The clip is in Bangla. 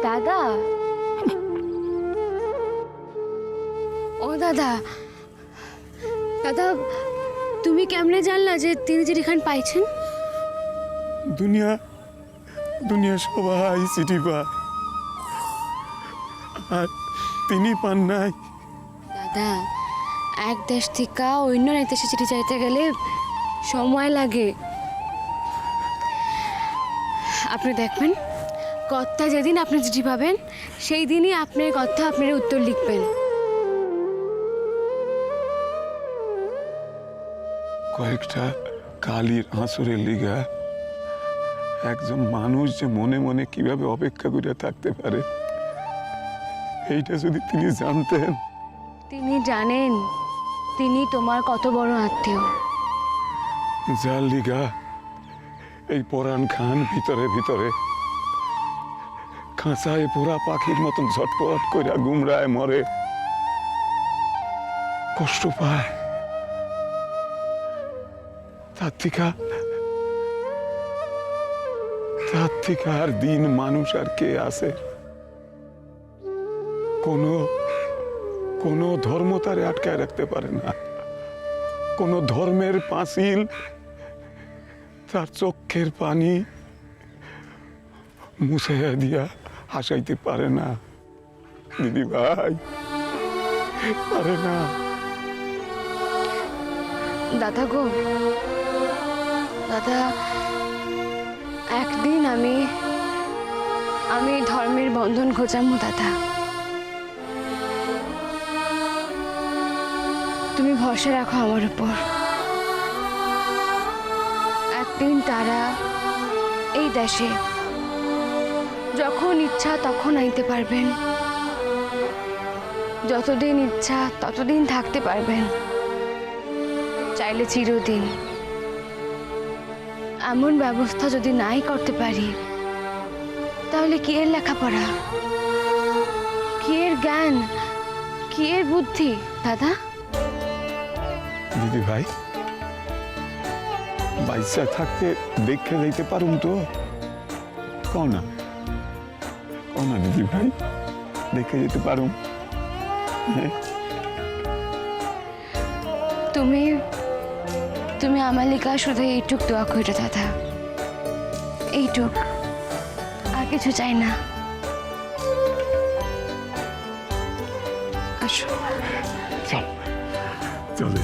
দাদা, ও দাদা, দাদা তুমি কেমনে জানলা যে তিনি চিঠি খান পাইছেন? দুনিয়া দুনিয়া সবাই চিঠি পায়, আর তিনি পান নাই। দাদা, এক দেশ থেকে অন্য এক দেশে চিঠি চাইতে গেলে সময় লাগে। আপনি দেখবেন কর্তা যেদিন আপনি চিঠি পাবেন সেই দিনই আপনার কর্তা আপনার উত্তর লিখবেন। কয়েকটা কালির আঁচড়ের লিগা একজন মানুষ যে মনে মনে কিভাবে অপেক্ষা করে থাকতে পারে, এইটা যদি তিনি জানতেন। তিনি জানেন তিনি তোমার কত বড় আত্মীয়। যার লিগা এই পরাণ খান ভিতরে ভিতরে খাঁচায় পোড়া পাখির মতন ঝটপট করে গুমরায় মরে, কষ্ট পায়। তার থেকে আর দিন মানুষ আর কে আছে? কোনো ধর্ম তারে আটকায় রাখতে পারে না, কোনো ধর্মের পাঁচিল তার চোখের পানি মুছাইয়া দিয়া হাসাইতে পারে না। দিদি ভাই, পারে না। দাদা গো, দাদা একদিন আমি ধর্মের বন্ধন খোঁজামু। দাদা তুমি ভরসা রাখো আমার উপর। একদিন তারা এই দেশে যখন ইচ্ছা তখন আইতে পারবেন, যতদিন ইচ্ছা ততদিন থাকতে পারবেন, চাইলে চিরদিন। এমন ব্যবস্থা যদি নাই করতে পারি তাহলে কি এর লেখাপড়া, কি এর জ্ঞান, কি এর বুদ্ধি? দাদা দিদি ভাই, বাইসা থাকতে দেখে যাইতে পারুম তো? কও না দিদি ভাই, দেখে যেতে পারুম। তুমি আমার লিখা শুধু এইটুক দোয়া কইরো দাদা, এইটুক, আর কিছু চাই না। আসো চল চলে